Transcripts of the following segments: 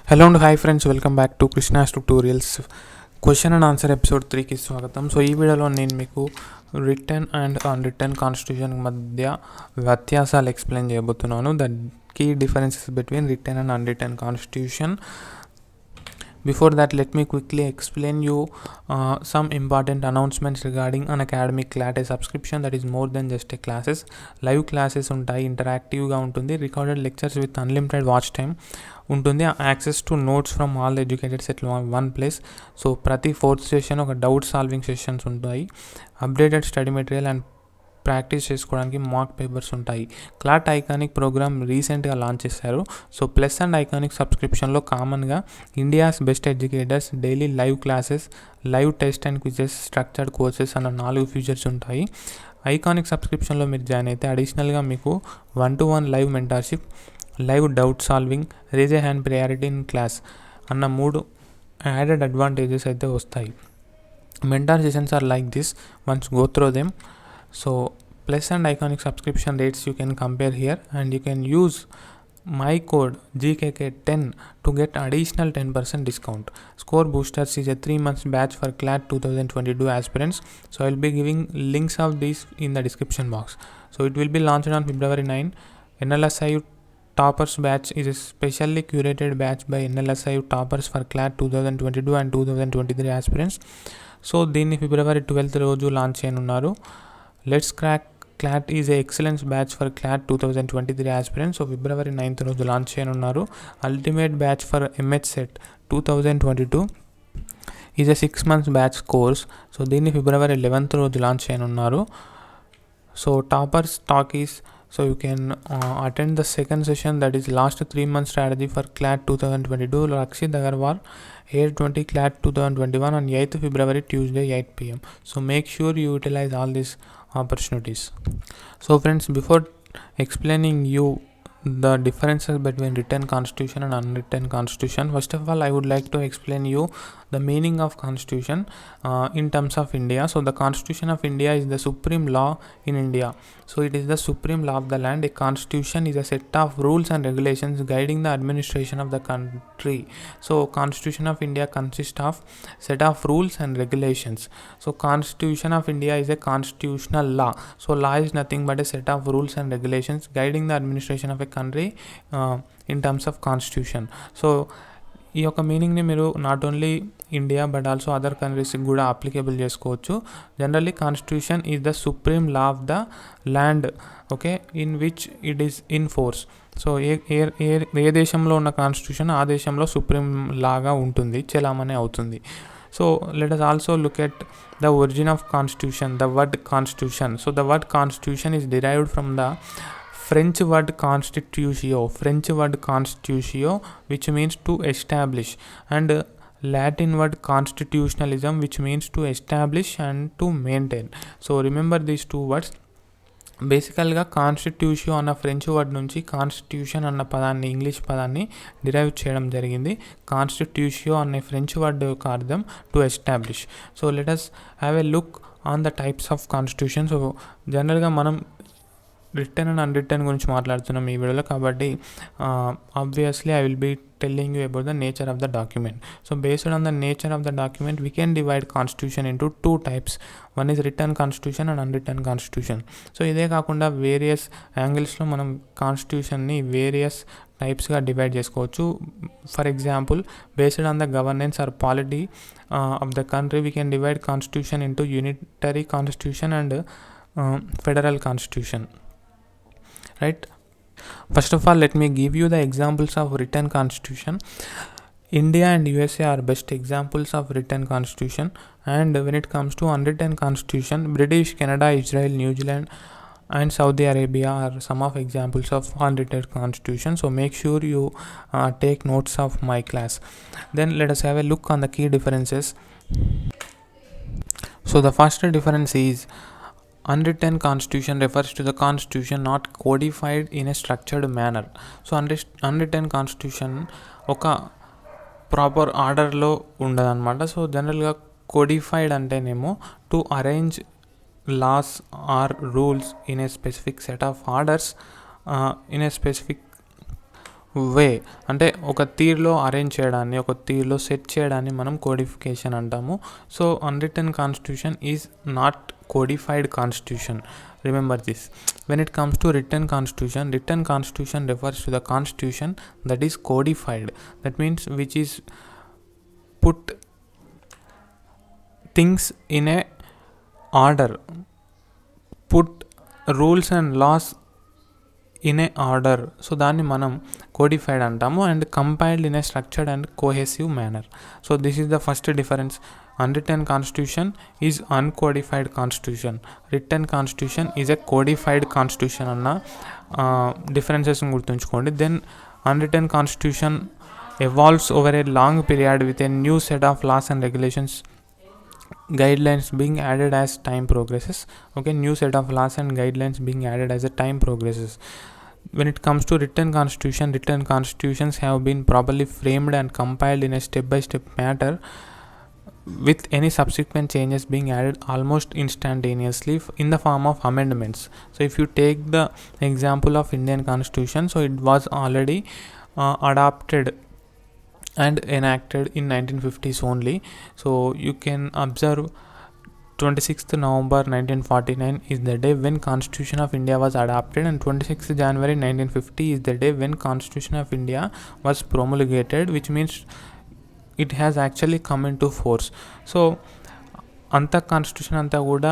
Hello and hi friends, welcome back to Krishna's tutorials. Question and answer episode 3 కి స్వాగతం. So ఈ వీడియోలో నేను మీకు రిటన్ అండ్ అన్రిటన్ కాన్స్టిట్యూషన్ మధ్య వ్యత్యాసాలు ఎక్స్ప్లెయిన్ చేయబోతున్నాను. The key differences between written and unwritten constitution. Before that, let me quickly explain you some important announcements regarding an academic CLAT, a subscription that is more than just a classes. Live classes ఉంటాయి, ఇంటరాక్టివ్గా ఉంటుంది, recorded lectures with unlimited watch time ఉంటుంది, access to notes from all educators at one place. So ప్రతి fourth session ఒక doubt solving sessions ఉంటాయి, updated study material and practice చేసుకోవడానికి mock papers ఉంటాయి. CLAT iconic program రీసెంట్గా launch చేశారు. So plus and iconic సబ్స్క్రిప్షన్లో కామన్గా India's best educators, daily live classes, live test and quizzes, structured courses అన్న 4 features ఉంటాయి. Iconic సబ్స్క్రిప్షన్లో మీరు జాయిన్ అయితే అడిషనల్గా మీకు 1-to-1 live mentorship, live doubt solving, raise a hand priority in class అన్న 3 added advantages అయితే వస్తాయి. Mentor sessions are like this, once go through them. So plus and iconic subscription rates you can compare here, and you can use my code GKK10 to get additional 10% discount. Score Boosters is a 3 months batch for CLAT 2022 aspirants. So I will be giving links of these in the description box. So it will be launched on February 9. NLSIU Toppers batch is a specially curated batch by NLSIU Toppers for CLAT 2022 and 2023 aspirants. So దీన్ని February 12th రోజు launch చేయనున్నారు. Let's Crack CLAT is a excellence batch for CLAT 2023 aspirants. So February 9th రోజు launch చేయనున్నారు. Ultimate batch for MHSET 2022 is a 6 months batch course. So దీన్ని February 11th రోజు launch చేయనున్నారు. So Toppers talk is, so you can attend the second session, that is last 3 months strategy for CLAT 2022. Rakshit Agarwal 8/20 CLAT 2021 on 8th February Tuesday 8 p.m. So make sure you utilize all these opportunities. So friends, before explaining you the differences between written constitution and unwritten constitution, first of all I would like to explain you the meaning of constitution in terms of India. So the Constitution of India is the supreme law in India. So it is the supreme law of the land. A constitution is a set of rules and regulations guiding the administration of the country. So Constitution of India consists of set of rules and regulations. So Constitution of India is a constitutional law. So law is nothing but a set of rules and regulations guiding the administration of a country in terms of constitution. So ఈ యొక్క మీనింగ్ని మీరు not only India but also other కంట్రీస్కి కూడా applicable చేసుకోవచ్చు. Generally constitution is the supreme law of the land, okay, in which it is in force. So ఏ దేశంలో ఉన్న కాన్స్టిట్యూషన్ ఆ దేశంలో సుప్రీం లాగా ఉంటుంది, చలామణి అవుతుంది. So let us also look at the origin of constitution, the word constitution. So the word constitution is derived from the French word constitutio, which means to establish, and Latin word constitutionalism, which means to establish and to maintain. So remember these two words. బేసికల్గా కాన్స్టిట్యూషియో అన్న French word నుంచి constitution అన్న పదాన్ని, English పదాన్ని derive చేయడం జరిగింది. కాన్స్టిట్యూషియో అనే French word యొక్క అర్థం to establish. So let us have a look on the types of constitution. So జనరల్గా మనం రిటన్ అండ్ అన్రిటన్ గురించి మాట్లాడుతున్నాం ఈ వీడియోలో, కాబట్టి obviously I will be telling you about the nature of the document. So based on the nature of the document, we can divide constitution into 2 types. One is written constitution and unwritten constitution. So ఇదే కాకుండా various యాంగిల్స్లో మనం కాన్స్టిట్యూషన్ని various టైప్స్గా divide చేసుకోవచ్చు. For example, based on the governance or polity of the country, we can divide constitution into unitary constitution and federal constitution, right? First of all, let me give you the examples of written constitution. India and USA are best examples of written constitution, and when it comes to unwritten constitution, British, Canada, Israel, New Zealand and Saudi Arabia are some of examples of unwritten constitution. So make sure you take notes of my class. Then let us have a look on the key differences. So the first difference is unwritten constitution refers to the constitution not codified in a structured manner. So unwritten constitution ఒక proper ఆర్డర్లో ఉండదన్నమాట. So జనరల్గా codified అంటేనేమో to arrange laws or rules in a specific set of orders in a specific వే అంటే ఒక తీరులో arrange చేయడాన్ని, ఒక తీరులో సెట్ చేయడాన్ని మనం కోడిఫికేషన్ అంటాము. So unwritten constitution is not codified constitution. Remember this. When it comes to written constitution refers to the constitution that is codified. That means which is put things in a order, put rules and laws in a order. So దాన్ని మనం codified అంటాము and compiled in a structured and cohesive manner. So this is the first difference. Unwritten constitution is uncodified constitution. Written constitution is a codified constitution అన్న differences గుర్తుంచుకోండి. Then unwritten constitution evolves over a long period with a new set of laws and regulations, guidelines being added as time progresses. Okay, new set of laws and guidelines being added as a time progresses. When it comes to written constitutions have been properly framed and compiled in a step-by-step manner, with any subsequent changes being added almost instantaneously in the form of amendments. So if you take the example of Indian Constitution, so it was already adopted and enacted in 1950s only. So you can observe 26th November 1949 is the day when Constitution of India was adopted, and 26th January 1950 is the day when Constitution of India was promulgated, which means it has actually come into force. So అంత constitution అంతా కూడా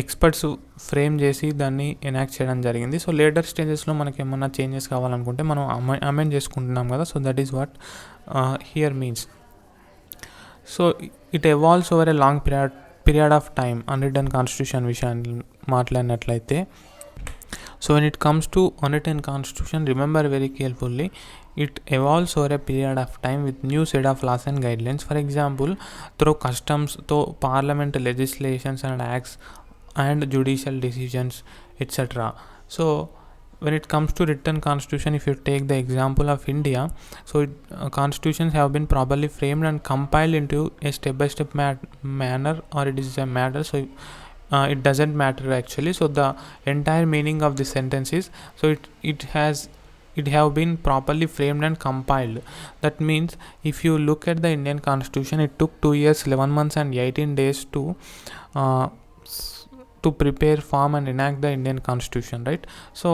experts frame చేసి దాన్ని enact చేయడం జరిగింది. So later స్టేజెస్లో మనకి ఏమన్నా చేంజెస్ కావాలనుకుంటే మనం అమెండ్ చేసుకుంటున్నాం కదా. So that is what here means. So it evolves over a long period of time. Unwritten constitution విషయాన్ని మాట్లాడినట్లయితే, so when it comes to unwritten constitution, remember very carefully, it evolves over a period of time with new set of laws and guidelines. For example, through customs, through parliament legislations and acts and judicial decisions, etc. So when it comes to written constitution, if you take the example of India, so constitutions have been properly framed and compiled into a step-by-step manner, or it is a matter. So it doesn't matter actually. So the entire meaning of the sentence is, so it have been properly framed and compiled. That means if you look at the Indian Constitution, it took 2 years 11 months and 18 days to prepare, form and enact the Indian Constitution, right? So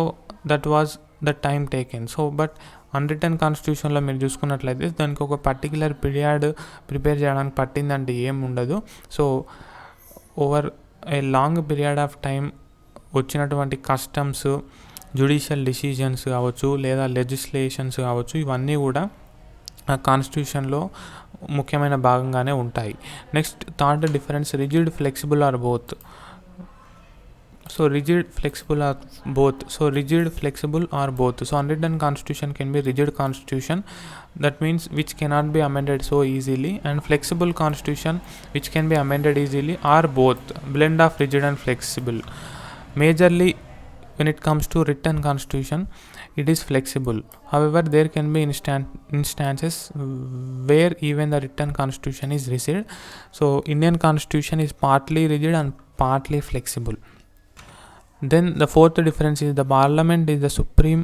that was the time taken. So but అన్రిటన్ కాన్స్టిట్యూషన్లో మీరు చూసుకున్నట్లయితే దానికి ఒక particular period prepare చేయడానికి పట్టిందంటే ఏం ఉండదు. So over a long period of time వచ్చినటువంటి customs, judicial decisions కావచ్చు లేదా లెజిస్లేషన్స్ కావచ్చు, ఇవన్నీ కూడా కాన్స్టిట్యూషన్లో ముఖ్యమైన భాగంగానే ఉంటాయి. Next third difference, rigid flexible or both. So rigid, flexible or both. So unwritten constitution can be rigid constitution, that means which cannot be amended so easily, and flexible constitution which can be amended easily, or both, blend of rigid and flexible. Majorly when it comes to written constitution, it is flexible. However, there can be instances where even the written constitution is rigid. So Indian constitution is partly rigid and partly flexible. Then the fourth difference is the parliament is the supreme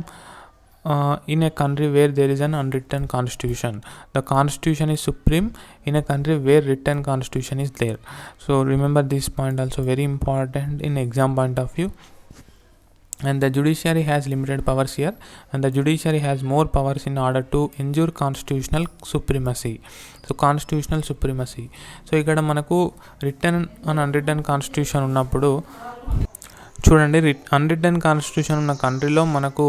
in a country where there is an unwritten constitution. The constitution is supreme in a country where written constitution is there. So remember this point also, very important in exam point of view. And the judiciary has limited powers here, and the judiciary has more powers in order to ensure constitutional supremacy. So constitutional supremacy. So ఇక్కడ మనకు written and unwritten constitution ఉన్నప్పుడు చూడండి, అన్రిటన్ constitution ఉన్న కంట్రీలో మనకు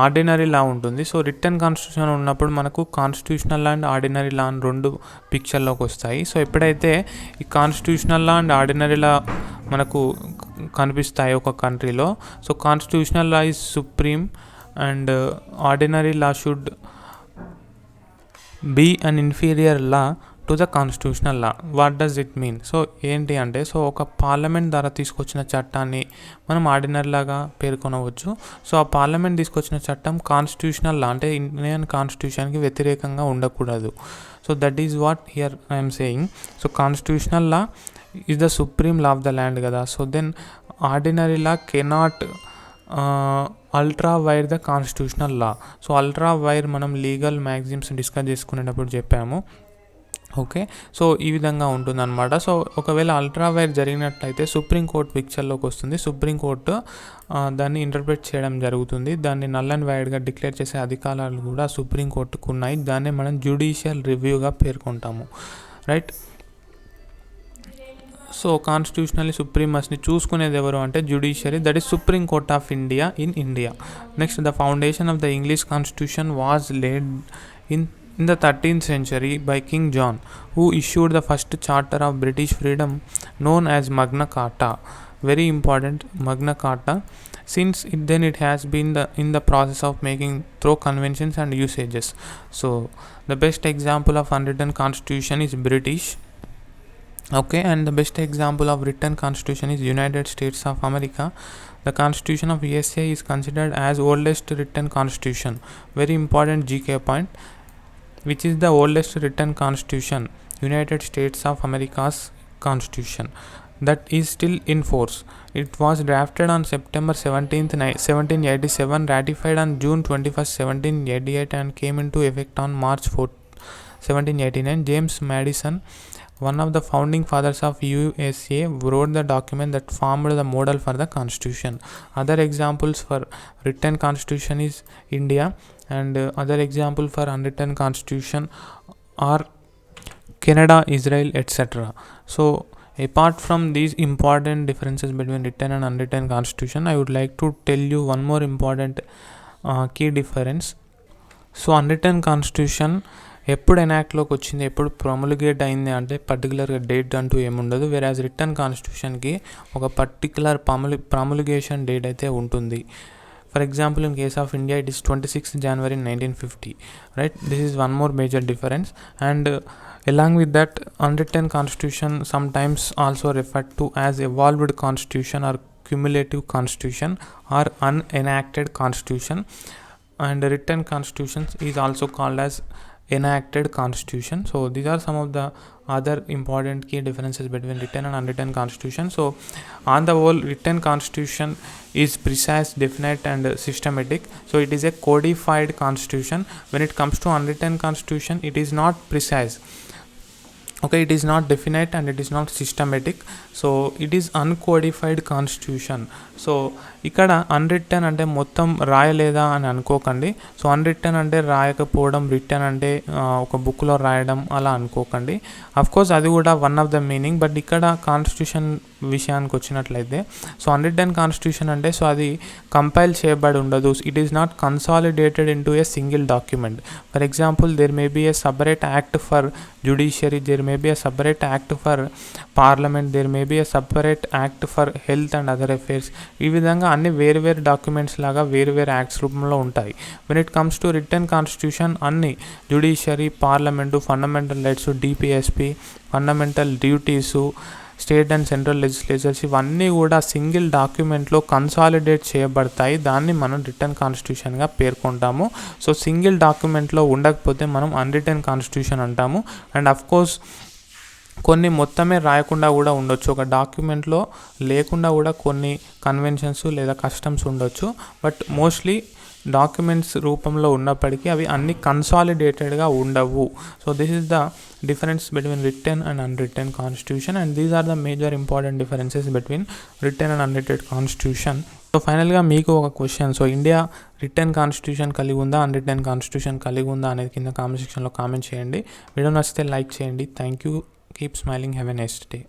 ordinary లా ఉంటుంది. So return constitution ఉన్నప్పుడు మనకు constitutional law and ordinary law అని రెండు పిక్చర్లోకి వస్తాయి. సో ఎప్పుడైతే ఈ constitutional law and ordinary law మనకు కనిపిస్తాయి ఒక కంట్రీలో, so constitutional law is supreme and ordinary law should be an inferior law to the constitutional law. What does it mean? So ఏంటి అంటే, సో ఒక పార్లమెంట్ ద్వారా తీసుకొచ్చిన చట్టాన్ని మనం ఆర్డినరీ లాగా పేర్కొనవచ్చు. సో ఆ పార్లమెంట్ తీసుకొచ్చిన చట్టం కాన్స్టిట్యూషనల్ లా అంటే ఇండియన్ కాన్స్టిట్యూషన్కి వ్యతిరేకంగా ఉండకూడదు. So that is what here I'm saying. So constitutional law is the supreme law of the land కదా. So then ordinary law cannot ultra vires the constitutional law. So ultra vires మనం legal magazines discuss చేసుకునేటప్పుడు చెప్పాము. Okay, so ఈ విధంగా ఉంటుందన్నమాట. So ఒకవేళ ultra vires జరిగినట్లయితే supreme court పిక్చర్లోకి వస్తుంది. సుప్రీంకోర్టు దాన్ని ఇంటర్ప్రిట్ చేయడం జరుగుతుంది. దాన్ని నల్ అండ్ వైడ్గా డిక్లేర్ చేసే అధికారాలు కూడా సుప్రీంకోర్టుకు ఉన్నాయి. దాన్ని మనం జ్యుడిషియల్ రివ్యూగా పేర్కొంటాము. రైట్. సో కాన్స్టిట్యూషనల్లీ సుప్రీమస్ని చూసుకునేది ఎవరు అంటే judiciary, that is supreme court of India in India. Next, the foundation of the English constitution was laid in the 13th century by King John, who issued the first charter of British freedom known as Magna Carta. Very important, Magna Carta. Since it has been in the process of making through conventions and usages. So the best example of unwritten constitution is British. Okay, and the best example of written constitution is United States of America. The constitution of USA is considered as oldest written constitution. Very important GK point. Which is the oldest written constitution? United States of America's constitution that is still in force. It was drafted on September 17th 1787, ratified on June 21st 1788, and came into effect on March 4th 1789. James Madison, one of the founding fathers of USA, wrote the document that formed the model for the constitution. Other examples for written constitution is India, and other example for unwritten constitution are Canada, Israel, etc. So apart from these important differences between written and unwritten constitution, I would like to tell you one more important key difference. So unwritten constitution ఎప్పుడు ఎనాక్ట్లోకి వచ్చింది, ఎప్పుడు ప్రొములిగేట్ అయింది అంటే పర్టికులర్గా date అంటూ ఏముండదు. వేరాజ్ return కాన్స్టిట్యూషన్కి ఒక పర్టికులర్ ప్రొములిగేషన్ డేట్ అయితే ఉంటుంది. For example, in case of India, it is 26th January 1950, right? This is one more major difference. And along with that, unwritten constitution sometimes also referred to as evolved constitution or cumulative constitution or unenacted constitution. And written constitutions is also called as enacted constitution. So these are some of the other important key differences between written and unwritten constitution. So on the whole, written constitution is precise, definite and systematic. So it is a codified constitution. When it comes to unwritten constitution, it is not precise. Okay, it is not definite and it is not systematic. So it is uncodified constitution. So ఇక్కడ అన్రిటన్ అంటే మొత్తం రాయలేదా అని అనుకోకండి. So అన్రిటన్ అంటే రాయకపోవడం, return అంటే ఒక బుక్లో రాయడం అలా అనుకోకండి. అఫ్కోర్స్ అది కూడా one of the meaning. But ఇక్కడ కాన్స్టిట్యూషన్ విషయానికి వచ్చినట్లయితే, సో అన్రిటన్ కాన్స్టిట్యూషన్ అంటే సో అది కంపైల్ చేయబడి ఉండదు. It is not consolidated into a single document. For example, there may be a separate act for judiciary, there may be a separate act for parliament, there may be a separate act for health and other affairs. ఈ విధంగా అన్ని వేరు వేరు documents లాగా వేరు వేరు acts రూపంలో ఉంటాయి. When it comes to written constitution, అన్ని judiciary, parliament, fundamental rights, DPSP, fundamental duties, state and central legislatures, ఇవన్నీ కూడా సింగిల్ డాక్యుమెంట్లో కన్సాలిడేట్ చేయబడతాయి. దాన్ని మనం రిటర్న్ కాన్స్టిట్యూషన్గా పేర్కొంటాము. సో సింగిల్ డాక్యుమెంట్లో ఉండకపోతే మనం అన్రిటర్న్ కాన్స్టిట్యూషన్ అంటాము. అండ్ అఫ్కోర్స్ కొన్ని మొత్తమే రాయకుండా కూడా ఉండొచ్చు. ఒక డాక్యుమెంట్లో లేకుండా కూడా కొన్ని కన్వెన్షన్స్ లేదా కస్టమ్స్ ఉండొచ్చు. బట్ మోస్ట్లీ డాక్యుమెంట్స్ రూపంలో ఉన్నప్పటికీ అవి అన్ని కన్సాలిడేటెడ్గా ఉండవు. So this is the difference between written and unwritten constitution, and these are the major important differences between written and unwritten constitution. So ఫైనల్గా మీకు ఒక question. So India return constitution కలిగి ఉందా, అన్రిటన్ కాన్స్టిట్యూషన్ కలిగి ఉందా అనేది కింద కామెంట్ సెక్షన్లో కామెంట్ చేయండి. వీడియో నచ్చితే లైక్ చేయండి. Thank you. Keep smiling. Have a nice day.